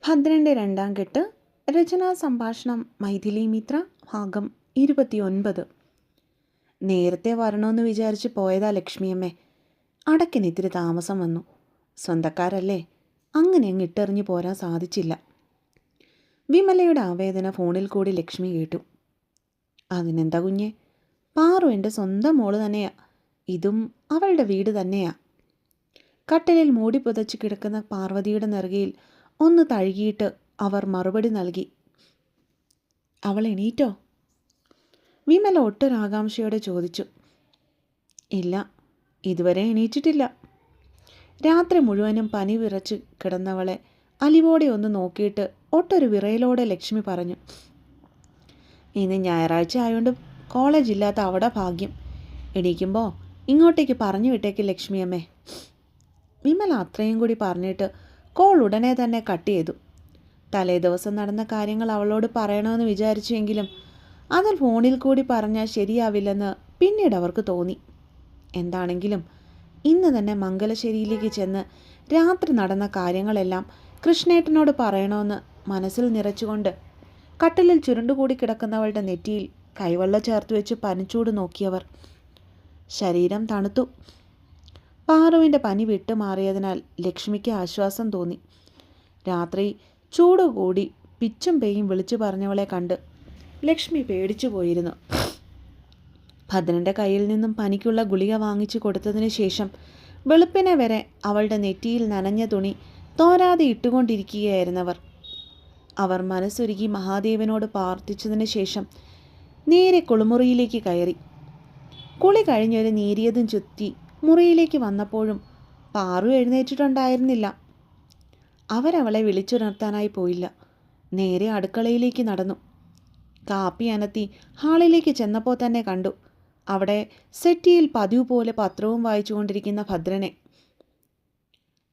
ഭദ്രൻ്റെ രണ്ടാം കെട്ട്. രചനാ സംഭാഷണം മൈഥിലി മിത്ര. ഭാഗം 29. നേരത്തെ വരണമെന്ന് വിചാരിച്ച് പോയതാ ലക്ഷ്മിയമ്മേ. അടയ്ക്കിന് ഇത്തിരി താമസം വന്നു. സ്വന്തക്കാരല്ലേ, അങ്ങനെ അങ്ങ് ഇട്ടെറിഞ്ഞു പോരാൻ സാധിച്ചില്ല. വിമലയുടെ ആവേദന ഫോണിൽ കൂടി ലക്ഷ്മി കേട്ടു. അതിനെന്താ കുഞ്ഞെ, പാറു എൻ്റെ സ്വന്തം മോള് തന്നെയാ. ഇതും അവളുടെ വീട് തന്നെയാ. കട്ടിലിൽ മൂടി പുതച്ച് കിടക്കുന്ന പാർവതിയുടെ നെറുകയിൽ ഒന്ന് തഴുകിയിട്ട് അവർ മറുപടി നൽകി. അവൾ എണീറ്റോ? വിമല ഒട്ടൊരാകാംക്ഷയോടെ ചോദിച്ചു. ഇല്ല, ഇതുവരെ എണീറ്റിട്ടില്ല. രാത്രി മുഴുവനും പനി വിറച്ച് കിടന്നവളെ അലിവോടെ ഒന്ന് നോക്കിയിട്ട് ഒട്ടൊരു വിറയലോടെ ലക്ഷ്മി പറഞ്ഞു. ഇന്ന് ഞായറാഴ്ച ആയതുകൊണ്ട് കോളേജ് ഇല്ലാത്ത അവിടെ ഭാഗ്യം. എണീക്കുമ്പോൾ ഇങ്ങോട്ടേക്ക് പറഞ്ഞു വിട്ടേക്ക് ലക്ഷ്മിയമ്മേ. വിമല അത്രയും കൂടി പറഞ്ഞിട്ട് കോൾ ഉടനെ തന്നെ കട്ട് ചെയ്തു. തലേ ദിവസം നടന്ന കാര്യങ്ങൾ അവളോട് പറയണമെന്ന് വിചാരിച്ചുവെങ്കിലും അതിൽ ഫോണിൽ കൂടി പറഞ്ഞാൽ ശരിയാവില്ലെന്ന് പിന്നീട് അവർക്ക് തോന്നി. എന്താണെങ്കിലും ഇന്ന് തന്നെ മംഗലശ്ശേരിയിലേക്ക് ചെന്ന് രാത്രി നടന്ന കാര്യങ്ങളെല്ലാം കൃഷ്ണേട്ടനോട് പറയണമെന്ന് മനസ്സിൽ നിറച്ചുകൊണ്ട് കട്ടിലിൽ ചുരുണ്ടുകൂടി കിടക്കുന്നവളുടെ നെറ്റിയിൽ കൈവെള്ളം ചേർത്ത് വെച്ച് പനിച്ചൂട് നോക്കിയവർ. ശരീരം തണുത്തു. പാറുവിൻ്റെ പനി വിട്ടുമാറിയതിനാൽ ലക്ഷ്മിക്ക് ആശ്വാസം തോന്നി. രാത്രി ചൂടുകൂടി പിച്ചും പേയും വിളിച്ചു പറഞ്ഞവളെ കണ്ട് ലക്ഷ്മി പേടിച്ചു പോയിരുന്നു. ഭദ്രൻ്റെ കയ്യിൽ നിന്നും പനിക്കുള്ള ഗുളിക വാങ്ങിച്ചു കൊടുത്തതിന് ശേഷം വെളുപ്പിനെ വരെ അവളുടെ നെറ്റിയിൽ നനഞ്ഞ തുണി തോരാതെ ഇട്ടുകൊണ്ടിരിക്കുകയായിരുന്നവർ. അവർ മനസ്സുരുകി മഹാദേവനോട് പ്രാർത്ഥിച്ചതിന് ശേഷം നേരെ കുളിമുറിയിലേക്ക് കയറി. കുളി കഴിഞ്ഞൊരു നേരിയതും ചുറ്റി മുറിയിലേക്ക് വന്നപ്പോഴും പാറു എഴുന്നേറ്റിട്ടുണ്ടായിരുന്നില്ല. അവരവളെ വിളിച്ചുണർത്താനായി പോയില്ല. നേരെ അടുക്കളയിലേക്ക് നടന്നു. കാപ്പി അനത്തി ഹാളിലേക്ക് ചെന്നപ്പോൾ തന്നെ കണ്ടു അവിടെ സെറ്റിയിൽ പതിവ് പോലെ പത്രവും വായിച്ചുകൊണ്ടിരിക്കുന്ന ഭദ്രനെ.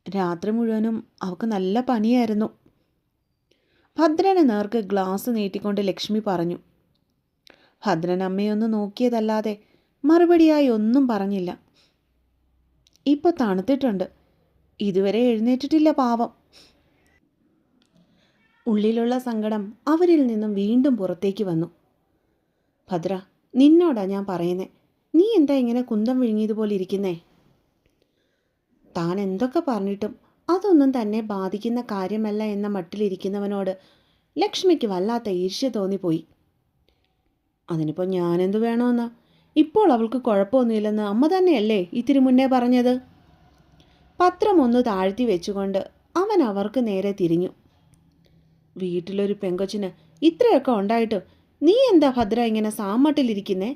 രാത്രി മുഴുവനും അവൾക്ക് നല്ല പനിയായിരുന്നു. ഭദ്രന് നേർക്ക് ഗ്ലാസ് നീട്ടിക്കൊണ്ട് ലക്ഷ്മി പറഞ്ഞു. ഭദ്രൻ അമ്മയൊന്ന് നോക്കിയതല്ലാതെ മറുപടിയായി ഒന്നും പറഞ്ഞില്ല. ഇപ്പോൾ തണുത്തിട്ടുണ്ട്. ഇതുവരെ എഴുന്നേറ്റിട്ടില്ല പാവം. ഉള്ളിലുള്ള സങ്കടം അവരിൽ നിന്നും വീണ്ടും പുറത്തേക്ക് വന്നു. ഭദ്ര, നിന്നോടാ ഞാൻ പറയുന്നേ, നീ എന്താ ഇങ്ങനെ കുന്തം വിഴുങ്ങിയതുപോലെ ഇരിക്കുന്നേ? താൻ എന്തൊക്കെ പറഞ്ഞിട്ടും അതൊന്നും തന്നെ ബാധിക്കുന്ന കാര്യമല്ല എന്ന മട്ടിലിരിക്കുന്നവനോട് ലക്ഷ്മിക്ക് വല്ലാത്ത ഈർഷ്യ തോന്നിപ്പോയി. അതിനിപ്പോൾ ഞാനെന്തു വേണമെന്നാ? ഇപ്പോൾ അവൾക്ക് കുഴപ്പമൊന്നുമില്ലെന്ന് അമ്മ തന്നെയല്ലേ ഇത്തിരി മുന്നേ പറഞ്ഞത്? പത്രം ഒന്ന് താഴ്ത്തി വെച്ചുകൊണ്ട് അവൻ അവർക്ക് നേരെ തിരിഞ്ഞു. വീട്ടിലൊരു പെങ്കൊച്ചിന് ഇത്രയൊക്കെ ഉണ്ടായിട്ട് നീ എന്താ ഭദ്ര ഇങ്ങനെ സാമട്ടിലിരിക്കുന്നേ?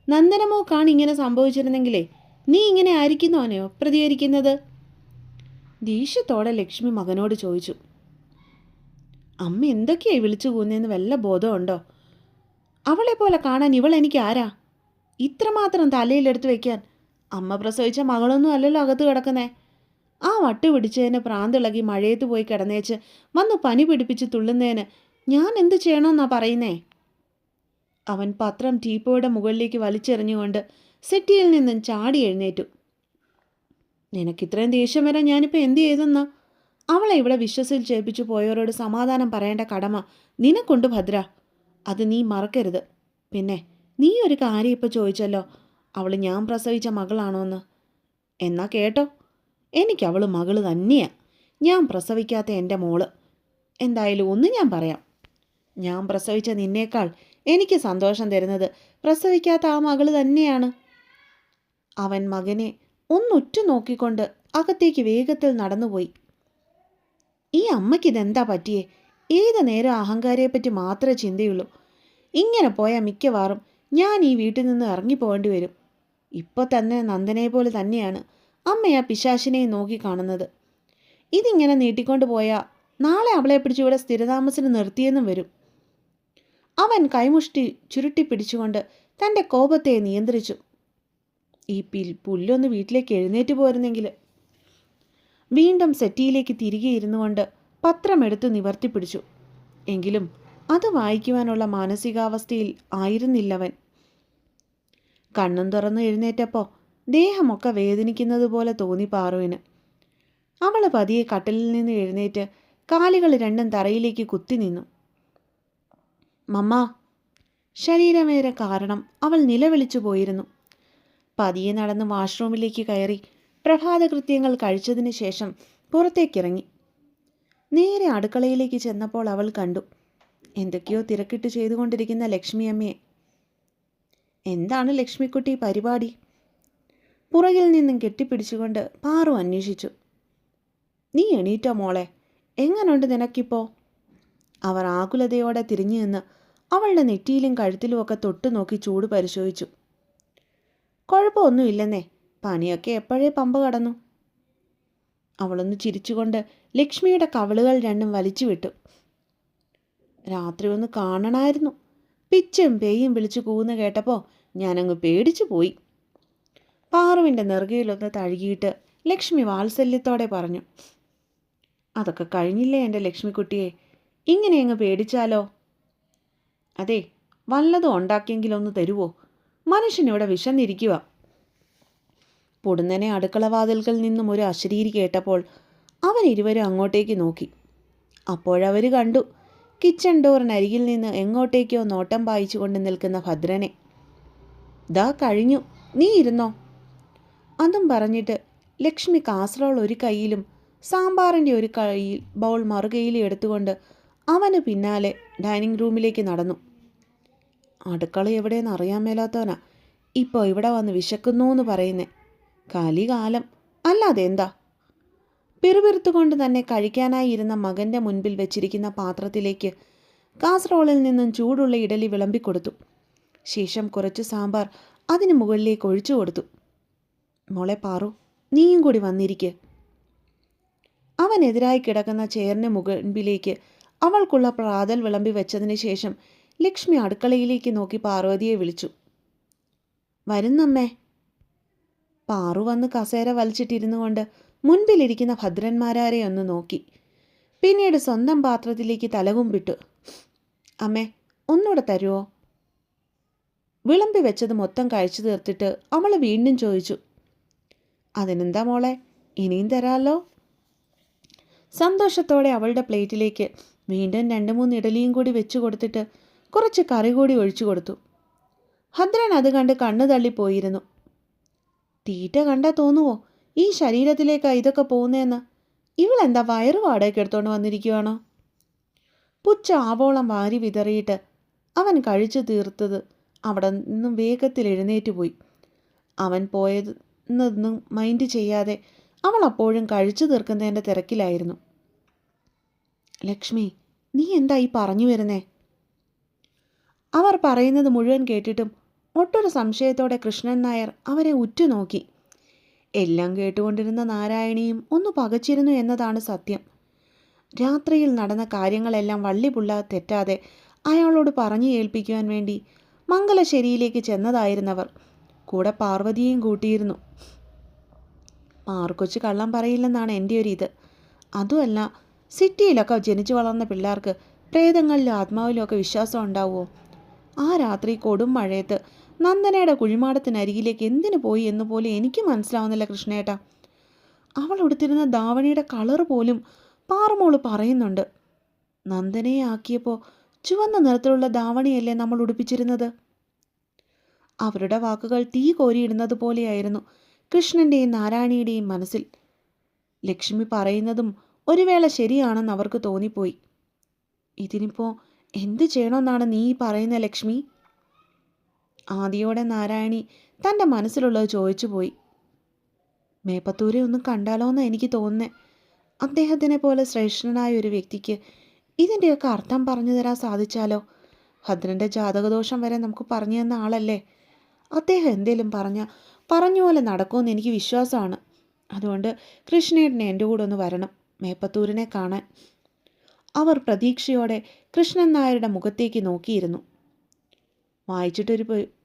നന്ദനമോക്കാണ് ഇങ്ങനെ സംഭവിച്ചിരുന്നെങ്കിലേ നീ ഇങ്ങനെ ആയിരിക്കുന്നോനെയോ പ്രതികരിക്കുന്നത്? ദേഷ്യത്തോടെ ലക്ഷ്മി മകനോട് ചോദിച്ചു. അമ്മ എന്തൊക്കെയായി വിളിച്ചു കൂന്നെന്ന് വല്ല ബോധമുണ്ടോ? അവളെ പോലെ കാണാൻ ഇവൾ എനിക്ക് ആരാ? ഇത്രമാത്രം തലയിലെടുത്ത് വയ്ക്കാൻ. അമ്മ പ്രസവിച്ച മകളൊന്നും അല്ലല്ലോ അകത്ത് കിടക്കുന്നേ. ആ വട്ട് പിടിച്ചതിന് പ്രാന്തിളകി മഴയത്ത് പോയി കിടന്നേച്ച് വന്ന് പനി പിടിപ്പിച്ച് തുള്ളുന്നതിന് ഞാൻ എന്ത് ചെയ്യണമെന്നാ പറയുന്നേ? അവൻ പത്രം ടീപ്പോയുടെ മുകളിലേക്ക് വലിച്ചെറിഞ്ഞുകൊണ്ട് സെറ്റിയിൽ നിന്നും ചാടി എഴുന്നേറ്റു. നിനക്കിത്രയും ദേഷ്യം വരാൻ ഞാനിപ്പോൾ എന്ത് ചെയ്തെന്നാ? അവളെ ഇവിടെ വിശ്വസിച്ചേൽപ്പിച്ചു പോയവരോട് സമാധാനം പറയേണ്ട കടമ നിനക്കുണ്ട് ഭദ്ര. അത് നീ മറക്കരുത്. പിന്നെ നീ ഒരു കാര്യം ഇപ്പോൾ ചോദിച്ചല്ലോ, അവൾ ഞാൻ പ്രസവിച്ച മകളാണോന്ന്. എന്നാ കേട്ടോ, എനിക്കവൾ മകള് തന്നെയാ. ഞാൻ പ്രസവിക്കാത്ത എൻ്റെ മോള്. എന്തായാലും ഒന്ന് ഞാൻ പറയാം, ഞാൻ പ്രസവിച്ച നിന്നേക്കാൾ എനിക്ക് സന്തോഷം തരുന്നത് പ്രസവിക്കാത്ത ആ മകള് തന്നെയാണ്. അവൻ മകനെ ഒന്നുറ്റു നോക്കിക്കൊണ്ട് അകത്തേക്ക് വേഗത്തിൽ നടന്നുപോയി. ഈ അമ്മയ്ക്കിതെന്താ പറ്റിയേ? ഏത് നേരം അഹങ്കാരിയെപ്പറ്റി മാത്രമേ ചിന്തയുള്ളൂ. ഇങ്ങനെ പോയാൽ മിക്കവാറും ഞാൻ ഈ വീട്ടിൽ നിന്ന് ഇറങ്ങിപ്പോകേണ്ടി വരും. ഇപ്പോൾ തന്നെ നന്ദനെ പോലെ തന്നെയാണ് അമ്മ ആ പിശാശിനെ നോക്കി കാണുന്നത്. ഇതിങ്ങനെ നീട്ടിക്കൊണ്ട് പോയാൽ നാളെ അവളെ പിടിച്ച് ഇവിടെ സ്ഥിരതാമസത്തിന് നിർത്തിയെന്നും വരും. അവൻ കൈമുഷ്ടി ചുരുട്ടി പിടിച്ചുകൊണ്ട് തൻ്റെ കോപത്തെ നിയന്ത്രിച്ചു. ഈ പുല്ലൊന്ന് വീട്ടിലേക്ക് എഴുന്നേറ്റ് പോരുന്നെങ്കിൽ. വീണ്ടും സെറ്റിയിലേക്ക് തിരികെ ഇരുന്നു കൊണ്ട് പത്രമെടുത്ത് നിവർത്തിപ്പിടിച്ചു. എങ്കിലും അത് വായിക്കുവാനുള്ള മാനസികാവസ്ഥയിൽ ആയിരുന്നില്ലവൻ. കണ്ണും തുറന്ന് എഴുന്നേറ്റപ്പോൾ ദേഹമൊക്കെ വേദനിക്കുന്നത് പോലെ തോന്നി പാറുവിന്. അവൾ പതിയെ കട്ടിലിൽ നിന്ന് എഴുന്നേറ്റ് കാലുകൾ രണ്ടും തറയിലേക്ക് കുത്തി നിന്നു. മമ്മ. ശരീരവേദന കാരണം അവൾ നിലവിളിച്ചു പോയിരുന്നു. പതിയെ നടന്ന് വാഷ്റൂമിലേക്ക് കയറി പ്രഭാതകൃത്യങ്ങൾ കഴിച്ചതിന് ശേഷം പുറത്തേക്കിറങ്ങി. നേരെ അടുക്കളയിലേക്ക് ചെന്നപ്പോൾ അവൾ കണ്ടു എന്തൊക്കെയോ തിരക്കിട്ട് ചെയ്തുകൊണ്ടിരിക്കുന്ന ലക്ഷ്മിയമ്മയെ. എന്താണ് ലക്ഷ്മിക്കുട്ടി പരിപാടി? പുറകിൽ നിന്നും കെട്ടിപ്പിടിച്ചുകൊണ്ട് പാറു അന്വേഷിച്ചു. നീ എണീറ്റോ മോളെ? എങ്ങനുണ്ട് നിനക്കിപ്പോ? അവർ ആകുലതയോടെ തിരിഞ്ഞു നിന്ന് അവളുടെ നെറ്റിയിലും കഴുത്തിലുമൊക്കെ തൊട്ടു നോക്കി ചൂട് പരിശോധിച്ചു. കുഴപ്പമൊന്നുമില്ലെന്നേ, പനിയൊക്കെ എപ്പോഴേ പമ്പ കടന്നു. അവളൊന്ന് ചിരിച്ചുകൊണ്ട് ലക്ഷ്മിയുടെ കവിളുകൾ രണ്ടും വലിച്ചു വിട്ടു. രാത്രി ഒന്ന് കാണണമായിരുന്നു. പിച്ചും പേയും വിളിച്ചു കൂന്ന് കേട്ടപ്പോൾ ഞാനങ്ങ് പേടിച്ചു പോയി. പാറുവിൻ്റെ നെറുകയിലൊന്ന് തഴുകിയിട്ട് ലക്ഷ്മി വാത്സല്യത്തോടെ പറഞ്ഞു. അതൊക്കെ കഴിഞ്ഞില്ലേ എൻ്റെ ലക്ഷ്മിക്കുട്ടിയെ, ഇങ്ങനെ അങ്ങ് പേടിച്ചാലോ? അതെ, വല്ലതും ഉണ്ടാക്കിയെങ്കിലൊന്ന് തരുവോ? മനുഷ്യനിവിടെ വിശന്നിരിക്കുക. പൊടുന്നനെ അടുക്കളവാതിൽക്കൽ നിന്നും ഒരു അശരീരി കേട്ടപ്പോൾ അവരിരുവരും അങ്ങോട്ടേക്ക് നോക്കി. അപ്പോഴവർ കണ്ടു കിച്ചൺ ഡോറിനരികിൽ നിന്ന് എങ്ങോട്ടേക്കോ നോട്ടം പായിച്ചു കൊണ്ട് നിൽക്കുന്ന ഭദ്രനെ. ദാ കഴിഞ്ഞു, നീ ഇരുന്നോ. അതും പറഞ്ഞിട്ട് ലക്ഷ്മി കാസറോൾ ഒരു കൈയിലും സാമ്പാറിൻ്റെ ഒരു കൈയിൽ ബൗൾ മറുകൈയിലും എടുത്തുകൊണ്ട് അവന് പിന്നാലെ ഡൈനിങ് റൂമിലേക്ക് നടന്നു. അടുക്കള എവിടെയെന്ന് അറിയാൻ മേലാത്തവനാ ഇപ്പോൾ ഇവിടെ വന്ന് വിശക്കുന്നു എന്ന് പറയുന്നേ. കലികാലം അല്ലാതെ എന്താ? പിറുപിറുത്തുകൊണ്ട് തന്നെ കഴിക്കാനായി ഇരുന്ന മകൻ്റെ മുൻപിൽ വെച്ചിരിക്കുന്ന പാത്രത്തിലേക്ക് കാസറോളിൽ നിന്നും ചൂടുള്ള ഇഡലി വിളമ്പിക്കൊടുത്തു. ശേഷം കുറച്ച് സാമ്പാർ അതിന് മുകളിലേക്ക് ഒഴിച്ചു കൊടുത്തു. മോളെ പാറു, നീയും കൂടി വന്നിരിക്കെ. അവനെതിരായി കിടക്കുന്ന ചെയറിന് മുൻപിലേക്ക് അവൾക്കുള്ള പ്രാതൽ വിളമ്പി വെച്ചതിന് ശേഷം ലക്ഷ്മി അടുക്കളയിലേക്ക് നോക്കി പാർവതിയെ വിളിച്ചു. വരുന്നമ്മേ. പാറു വന്ന് കസേര വലിച്ചിട്ടിരുന്നു കൊണ്ട് മുൻപിലിരിക്കുന്ന ഭദ്രന്മാരെ ഒന്ന് നോക്കി. പിന്നീട് സ്വന്തം പാത്രത്തിലേക്ക് തലകുമ്പിട്ടു. അമ്മേ, ഒന്നുകൂടെ തരുമോ? വിളമ്പി വെച്ചത് മൊത്തം കഴിച്ചു തീർത്തിട്ട് അവൾ വീണ്ടും ചോദിച്ചു. അതിനെന്താ മോളെ, ഇനിയും തരാമല്ലോ. സന്തോഷത്തോടെ അവളുടെ പ്ലേറ്റിലേക്ക് വീണ്ടും 2-3 ഇഡലിയും കൂടി വെച്ചു കൊടുത്തിട്ട് കുറച്ച് കറി കൂടി ഒഴിച്ചു കൊടുത്തു. ഭദ്രൻ അത് കണ്ട് കണ്ണു തള്ളിപ്പോയിരുന്നു. തീറ്റ കണ്ടാൽ തോന്നുവോ ഈ ശരീരത്തിലേക്കാ ഇതൊക്കെ പോകുന്നതെന്ന്? ഇവളെന്താ വയറ് വാടകയ്ക്ക് എടുത്തോണ്ട് വന്നിരിക്കുവാണോ? പുച്ഛ ആവോളം വാരി വിതറിയിട്ട് അവൻ കഴിച്ചു തീർത്തത് അവിടെ നിന്നും വേഗത്തിൽ എഴുന്നേറ്റ് പോയി. അവൻ പോയതെന്നൊന്നും മൈൻഡ് ചെയ്യാതെ അവൾ അപ്പോഴും കഴിച്ചു തീർക്കുന്നതിൻ്റെ തിരക്കിലായിരുന്നു. ലക്ഷ്മി, നീ എന്താ ഈ പറഞ്ഞു വരുന്നേ? അവർ പറയുന്നത് മുഴുവൻ കേട്ടിട്ടും ഒട്ടൊരു സംശയത്തോടെ കൃഷ്ണൻ നായർ അവരെ ഉറ്റുനോക്കി. എല്ലാം കേട്ടുകൊണ്ടിരുന്ന നാരായണിയും ഒന്ന് പകച്ചിരുന്നു എന്നതാണ് സത്യം. രാത്രിയിൽ നടന്ന കാര്യങ്ങളെല്ലാം വള്ളിപുള്ള തെറ്റാതെ അയാളോട് പറഞ്ഞു ഏൽപ്പിക്കുവാൻ വേണ്ടി മംഗലശ്ശേരിയിലേക്ക് ചെന്നതായിരുന്നവർ. കൂടെ പാർവതിയെയും കൂട്ടിയിരുന്നു. പാർക്കൊച്ച് കള്ളം പറയില്ലെന്നാണ് എൻ്റെ ഒരു ഇത്. അതുമല്ല, സിറ്റിയിലൊക്കെ ജനിച്ചു വളർന്ന പിള്ളേർക്ക് പ്രേതങ്ങളിലും ആത്മാവിലും ഒക്കെ വിശ്വാസം ഉണ്ടാവുമോ? ആ രാത്രി കൊടും മഴയത്ത് നന്ദനയുടെ കുഴിമാടത്തിനരികിലേക്ക് എന്തിനു പോയി എന്ന് പോലും എനിക്ക് മനസ്സിലാവുന്നില്ല കൃഷ്ണേട്ടാ. അവൾ ഉടുത്തിരുന്ന ധാവണിയുടെ കളർ പോലും പാറമോള് പറയുന്നുണ്ട്. നന്ദനയെ ആക്കിയപ്പോൾ ചുവന്ന നിറത്തിലുള്ള ധാവണിയല്ലേ നമ്മൾ ഉടുപ്പിച്ചിരുന്നത്? അവരുടെ വാക്കുകൾ തീ കോരിയിടുന്നത് പോലെയായിരുന്നു കൃഷ്ണൻ്റെയും നാരായണിയുടെയും മനസ്സിൽ. ലക്ഷ്മി പറയുന്നതും ഒരു വേള ശരിയാണെന്ന് അവർക്ക് തോന്നിപ്പോയി. ഇതിനിപ്പോൾ എന്തു ചെയ്യണമെന്നാണ് നീ പറയുന്ന ലക്ഷ്മി? ആദിയോടെ നാരായണി തൻ്റെ മനസ്സിലുള്ളത് ചോദിച്ചു പോയി. മേപ്പത്തൂരെ ഒന്ന് കണ്ടാലോ എന്ന് എനിക്ക് തോന്നുന്നേ. അദ്ദേഹത്തിനെ പോലെ ശ്രേഷ്ഠനായ ഒരു വ്യക്തിക്ക് ഇതിൻ്റെയൊക്കെ അർത്ഥം പറഞ്ഞു തരാൻ സാധിച്ചാലോ? ഭദ്രൻ്റെ ജാതകദോഷം വരെ നമുക്ക് പറഞ്ഞു തന്ന ആളല്ലേ. അദ്ദേഹം എന്തേലും പറഞ്ഞ പോലെ നടക്കുമെന്ന് എനിക്ക് വിശ്വാസമാണ്. അതുകൊണ്ട് കൃഷ്ണേട്ടനെ എൻ്റെ കൂടെ ഒന്ന് വരണം, മേപ്പത്തൂരിനെ കാണാൻ. അവർ പ്രതീക്ഷയോടെ കൃഷ്ണൻ നായരുടെ മുഖത്തേക്ക് നോക്കിയിരുന്നു. വായിച്ചിട്ടൊരു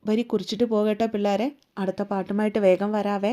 വരി കുറിച്ചിട്ട് പോകട്ടെ പിള്ളേരെ. അടുത്ത പാട്ടുമായിട്ട് വേഗം വരാവേ.